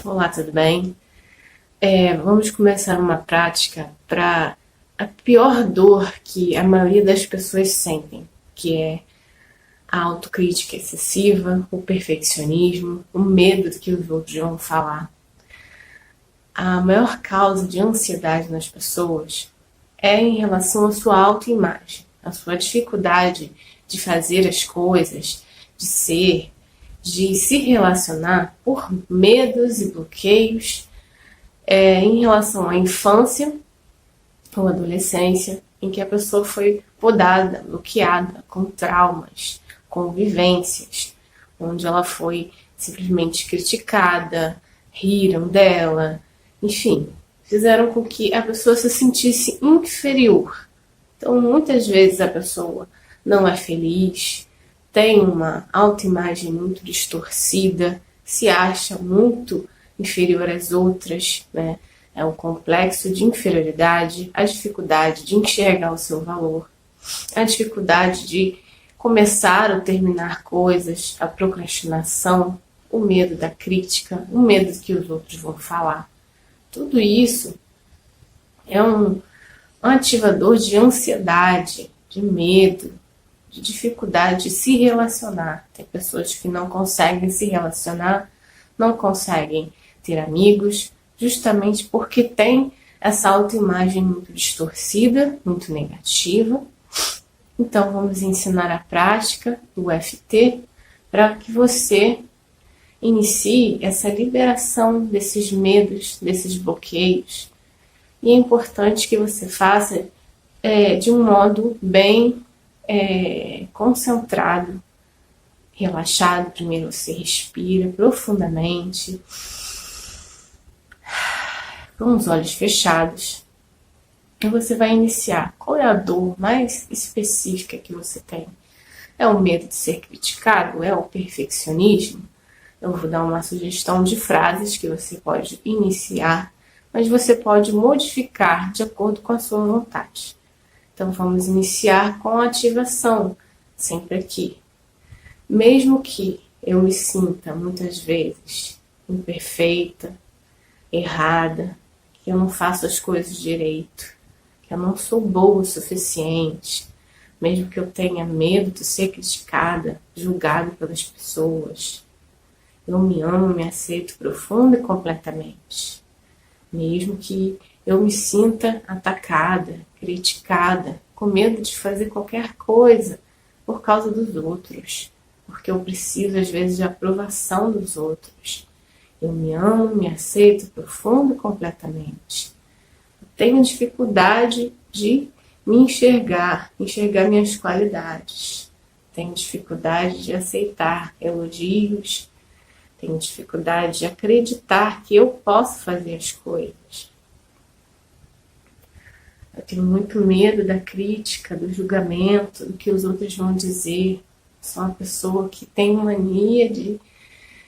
Olá, tudo bem? Vamos começar uma prática para a pior dor que a maioria das pessoas sentem, que é a autocrítica excessiva, o perfeccionismo, o medo do que os outros vão falar. A maior causa de ansiedade nas pessoas é em relação à sua autoimagem, a sua dificuldade de fazer as coisas, de ser, de se relacionar por medos e bloqueios em relação à infância ou adolescência, em que a pessoa foi podada, bloqueada, com traumas, com vivências, onde ela foi simplesmente criticada, riram dela, enfim, fizeram com que a pessoa se sentisse inferior. Então, muitas vezes a pessoa não é feliz, tem uma autoimagem muito distorcida, se acha muito inferior às outras, né? É um complexo de inferioridade, a dificuldade de enxergar o seu valor, a dificuldade de começar ou terminar coisas, a procrastinação, o medo da crítica, o medo que os outros vão falar. Tudo isso é um ativador de ansiedade, de medo, de dificuldade de se relacionar. Tem pessoas que não conseguem se relacionar, não conseguem ter amigos, justamente porque tem essa autoimagem muito distorcida, muito negativa. Então vamos ensinar a prática do FT para que você inicie essa liberação desses medos, desses bloqueios. E é importante que você faça de um modo bem concentrado, relaxado. Primeiro você respira profundamente, com os olhos fechados, e você vai iniciar. Qual é a dor mais específica que você tem? É o medo de ser criticado? É o perfeccionismo? Eu vou dar uma sugestão de frases que você pode iniciar, mas você pode modificar de acordo com a sua vontade. Então vamos iniciar com a ativação, sempre aqui. Mesmo que eu me sinta muitas vezes imperfeita, errada, que eu não faço as coisas direito, que eu não sou boa o suficiente, mesmo que eu tenha medo de ser criticada, julgada pelas pessoas, eu me amo, me aceito profunda e completamente. Mesmo que eu me sinta atacada, criticada, com medo de fazer qualquer coisa por causa dos outros, porque eu preciso às vezes de aprovação dos outros. Eu me amo, me aceito profundo e completamente. Eu tenho dificuldade de me enxergar minhas qualidades. Tenho dificuldade de aceitar elogios. Tenho dificuldade de acreditar que eu posso fazer as coisas. Eu tenho muito medo da crítica, do julgamento, do que os outros vão dizer. Sou uma pessoa que tem mania de,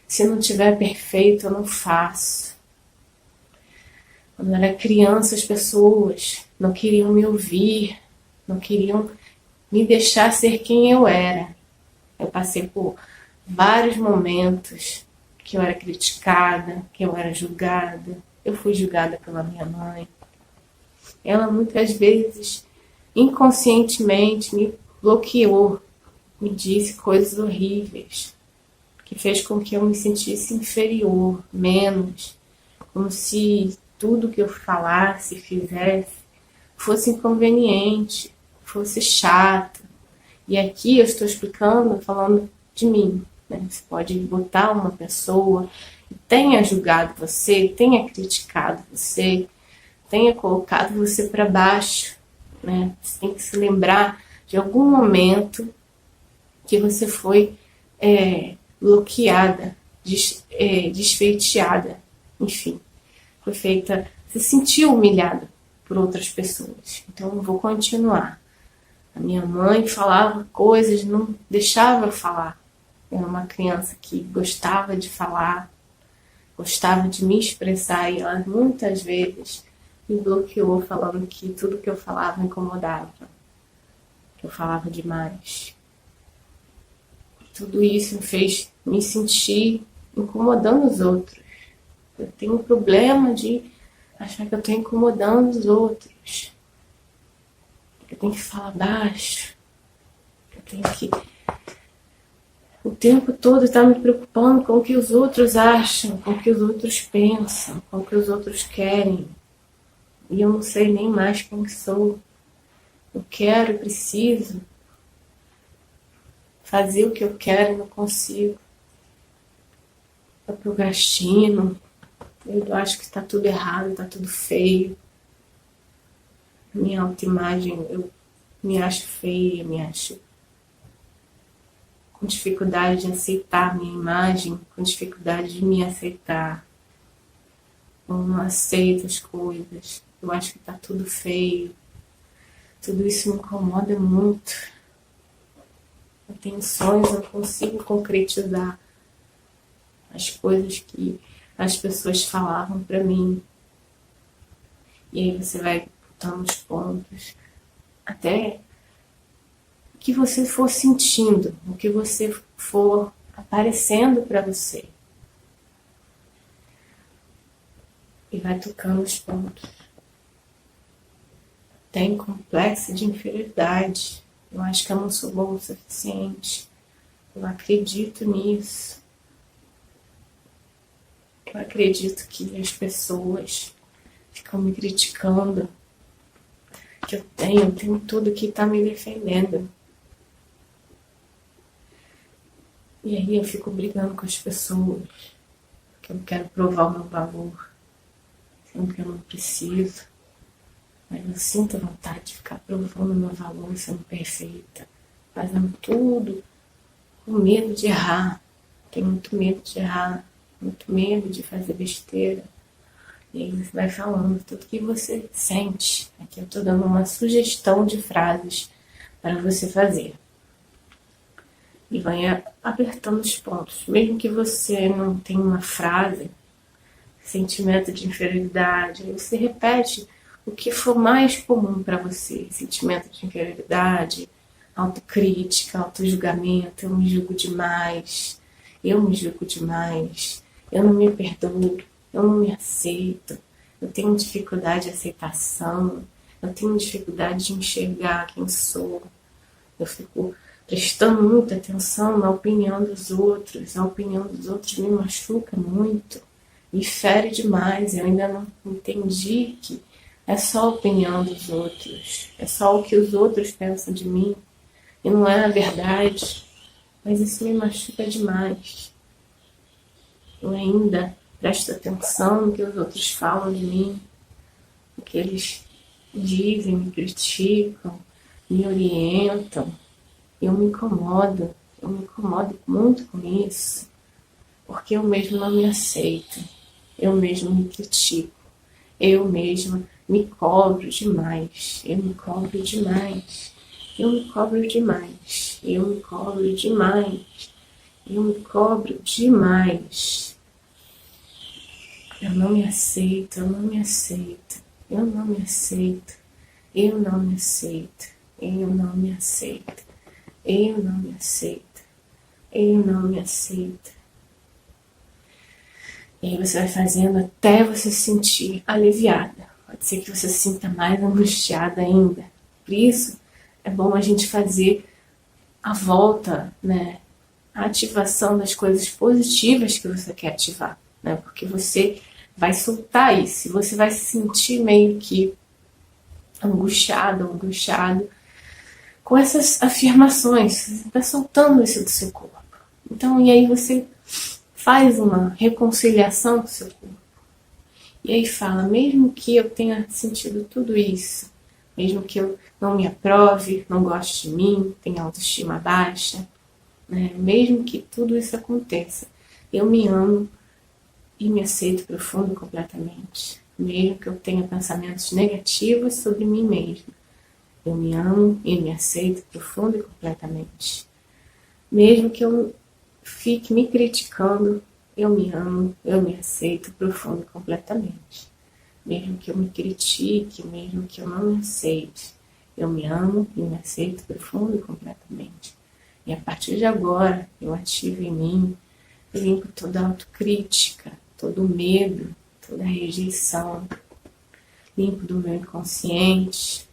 se não tiver perfeito, eu não faço. Quando eu era criança, as pessoas não queriam me ouvir, não queriam me deixar ser quem eu era. Eu passei por vários momentos que eu era criticada, que eu era julgada. Eu fui julgada pela minha mãe. Ela muitas vezes, inconscientemente, me bloqueou, me disse coisas horríveis, que fez com que eu me sentisse inferior, menos, como se tudo que eu falasse, fizesse, fosse inconveniente, fosse chato. E aqui eu estou explicando, falando de mim. Né? Você pode botar uma pessoa que tenha julgado você, tenha criticado você, tenha colocado você para baixo. Né? Você tem que se lembrar de algum momento que você foi bloqueada, desfeiteada, enfim, foi feita, se sentiu humilhada por outras pessoas. Então eu vou continuar. A minha mãe falava coisas, não deixava eu falar. Eu era uma criança que gostava de falar, gostava de me expressar, e ela muitas vezes me bloqueou falando que tudo que eu falava incomodava, que eu falava demais. Tudo isso me fez me sentir incomodando os outros. Eu tenho um problema de achar que eu estou incomodando os outros. Eu tenho que falar baixo. Eu tenho que o tempo todo estar me preocupando com o que os outros acham, com o que os outros pensam, com o que os outros querem. E eu não sei nem mais quem sou. Eu quero e preciso fazer o que eu quero e não consigo. Eu procrastino. Eu acho que está tudo errado, está tudo feio. Minha autoimagem, eu me acho feia, me acho com dificuldade de aceitar a minha imagem, com dificuldade de me aceitar. Eu não aceito as coisas. Eu acho que está tudo feio. Tudo isso me incomoda muito. Eu tenho sonhos, eu consigo concretizar as coisas que as pessoas falavam para mim. E aí você vai botando os pontos até o que você for sentindo, o que você for aparecendo para você. E vai tocando os pontos. Tem complexo de inferioridade. Eu acho que eu não sou bom o suficiente. Eu acredito nisso. Eu acredito que as pessoas ficam me criticando. Que eu tenho tudo que está me defendendo. E aí eu fico brigando com as pessoas. Porque eu quero provar o meu valor. Sendo que eu não preciso. Mas eu sinto vontade de ficar provando o meu valor, sendo perfeita. Fazendo tudo com medo de errar. Tenho muito medo de errar. Muito medo de fazer besteira. E aí você vai falando tudo que você sente. Aqui eu estou dando uma sugestão de frases para você fazer. E vai apertando os pontos. Mesmo que você não tenha uma frase, sentimento de inferioridade, você repete o que for mais comum para você. Sentimento de inferioridade, autocrítica, autojulgamento, eu me julgo demais, eu me julgo demais, eu não me perdoo, eu não me aceito, eu tenho dificuldade de aceitação, eu tenho dificuldade de enxergar quem sou, eu fico prestando muita atenção na opinião dos outros, a opinião dos outros me machuca muito, me fere demais, eu ainda não entendi que é só a opinião dos outros, é só o que os outros pensam de mim, e não é a verdade, mas isso me machuca demais. Eu ainda presto atenção no que os outros falam de mim, o que eles dizem, me criticam, me orientam. Eu me incomodo muito com isso, porque eu mesmo não me aceito, eu mesmo me critico, eu mesma me cobro demais, eu me cobro demais, eu me cobro demais, eu me cobro demais, eu me cobro demais. Eu não me aceito, eu não me aceito, eu não me aceito, eu não me aceito, eu não me aceito, eu não me aceito, eu não me aceito. E aí você vai fazendo até você se sentir aliviada. Pode ser que você se sinta mais angustiada ainda. Por isso, é bom a gente fazer a volta, né? A ativação das coisas positivas que você quer ativar, né? Porque você vai soltar isso. E você vai se sentir meio que angustiado com essas afirmações. Você está soltando isso do seu corpo. Então, e aí você faz uma reconciliação com o seu corpo. E aí fala, mesmo que eu tenha sentido tudo isso, mesmo que eu não me aprove, não goste de mim, tenha autoestima baixa, né? Mesmo que tudo isso aconteça, eu me amo e me aceito profundo e completamente. Mesmo que eu tenha pensamentos negativos sobre mim mesma, eu me amo e me aceito profundo e completamente. Mesmo que eu fique me criticando, eu me amo, eu me aceito profundo e completamente. Mesmo que eu me critique, mesmo que eu não me aceite, eu me amo e me aceito profundo e completamente. E a partir de agora, eu ativo em mim, limpo toda a autocrítica, todo o medo, toda a rejeição, limpo do meu inconsciente,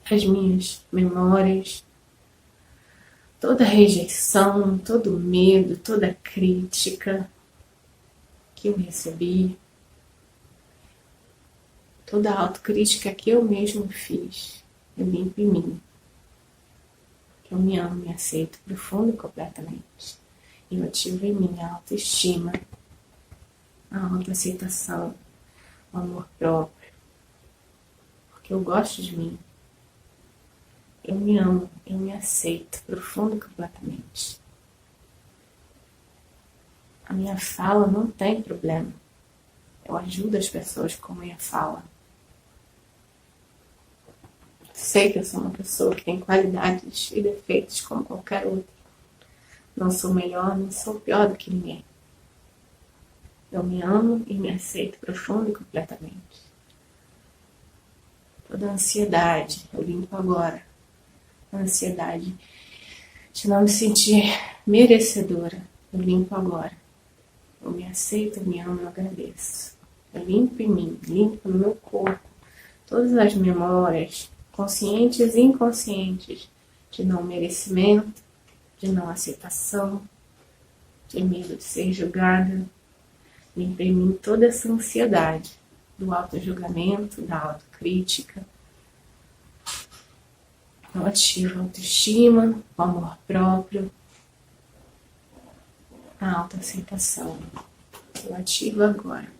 as minhas memórias, toda a rejeição, todo o medo, toda a crítica que eu recebi, toda a autocrítica que eu mesmo fiz, eu limpo em mim. Eu me amo, me aceito profundo e completamente. Eu ativo em mim a autoestima, a autoaceitação, o amor próprio, porque eu gosto de mim. Eu me amo, eu me aceito profundo e completamente. A minha fala não tem problema. Eu ajudo as pessoas com a minha fala. Sei que eu sou uma pessoa que tem qualidades e defeitos como qualquer outra. Não sou melhor, não sou pior do que ninguém. Eu me amo e me aceito profundo e completamente. Toda a ansiedade, eu limpo agora. A ansiedade de não me sentir merecedora, eu limpo agora. Eu me aceito, eu me amo, eu agradeço. Eu limpo em mim, limpo no meu corpo. Todas as memórias, conscientes e inconscientes, de não merecimento, de não aceitação, de medo de ser julgada. Limpo em mim toda essa ansiedade do auto-julgamento, da autocrítica. Eu ativo a autoestima, o amor próprio, a autoaceitação. Eu ativo agora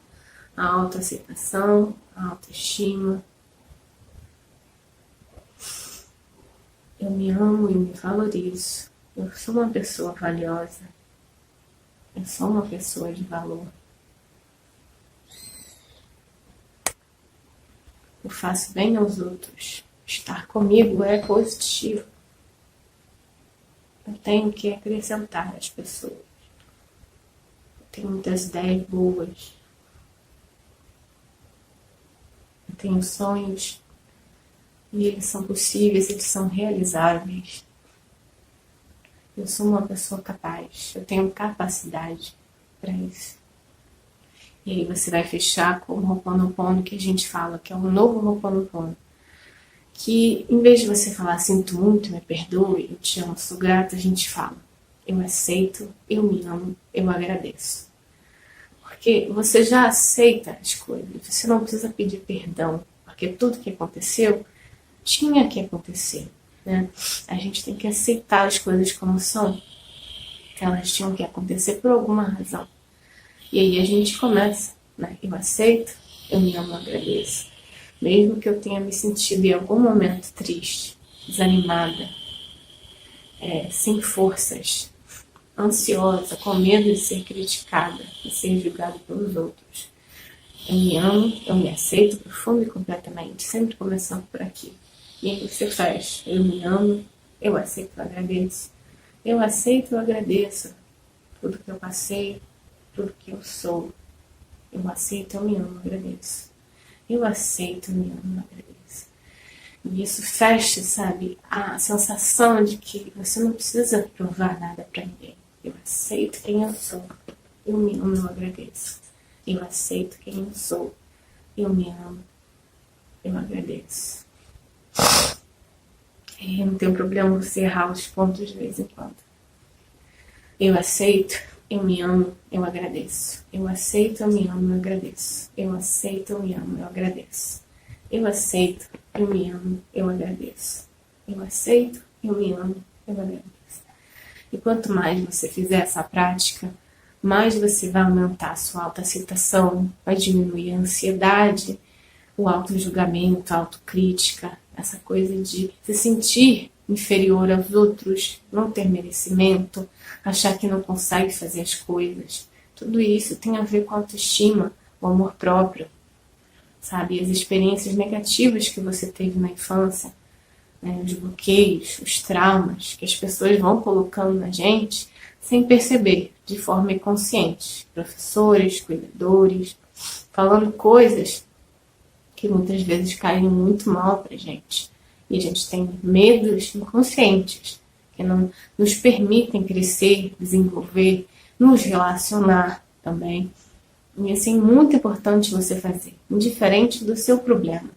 a autoaceitação, a autoestima. Eu me amo e me valorizo. Eu sou uma pessoa valiosa. Eu sou uma pessoa de valor. Eu faço bem aos outros. Estar comigo é positivo. Eu tenho que acrescentar às pessoas. Eu tenho muitas ideias boas. Eu tenho sonhos. E eles são possíveis, eles são realizáveis. Eu sou uma pessoa capaz. Eu tenho capacidade para isso. E aí você vai fechar com o Ho'oponopono que a gente fala, que é um novo Ho'oponopono. Que em vez de você falar sinto muito, me perdoe, eu te amo, sou grata, a gente fala eu aceito, eu me amo, eu agradeço. Porque você já aceita as coisas, você não precisa pedir perdão, porque tudo que aconteceu tinha que acontecer, né? A gente tem que aceitar as coisas como são, que elas tinham que acontecer por alguma razão. E aí a gente começa, né? Eu aceito, eu me amo, eu agradeço. Mesmo que eu tenha me sentido em algum momento triste, desanimada, sem forças, ansiosa, com medo de ser criticada, de ser julgada pelos outros. Eu me amo, eu me aceito profundo e completamente, sempre começando por aqui. E aí você faz, eu me amo, eu aceito, eu agradeço. Eu aceito, eu agradeço tudo que eu passei, tudo que eu sou. Eu aceito, eu me amo, eu agradeço. Eu aceito, eu me amo, eu agradeço. E isso fecha, sabe, a sensação de que você não precisa provar nada pra ninguém. Eu aceito quem eu sou. Eu me amo, eu agradeço. Eu aceito quem eu sou. Eu me amo, eu agradeço. E não tem problema você errar os pontos de vez em quando. Eu aceito, eu me amo, eu agradeço. Eu aceito, eu me amo, eu agradeço. Eu aceito, eu me amo, eu agradeço. Eu aceito, eu me amo, eu agradeço. Eu aceito, eu me amo, eu agradeço. E quanto mais você fizer essa prática, mais você vai aumentar a sua autoaceitação, vai diminuir a ansiedade, o autojulgamento, a autocrítica, essa coisa de se sentir inferior aos outros, não ter merecimento, achar que não consegue fazer as coisas. Tudo isso tem a ver com a autoestima, o amor próprio, sabe? As experiências negativas que você teve na infância, né? Os bloqueios, os traumas que as pessoas vão colocando na gente sem perceber, de forma inconsciente. Professores, cuidadores, falando coisas que muitas vezes caem muito mal pra gente. E a gente tem medos inconscientes que não nos permitem crescer, desenvolver, nos relacionar também. E assim, muito importante você fazer, indiferente do seu problema.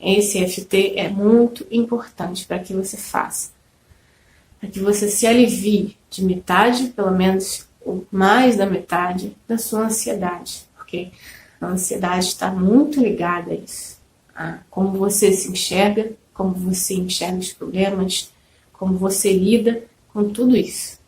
Esse EFT é muito importante para que você faça. Para que você se alivie de metade, pelo menos, ou mais da metade, da sua ansiedade. Porque a ansiedade está muito ligada a isso. A como você se enxerga, como você enxerga os problemas, como você lida com tudo isso.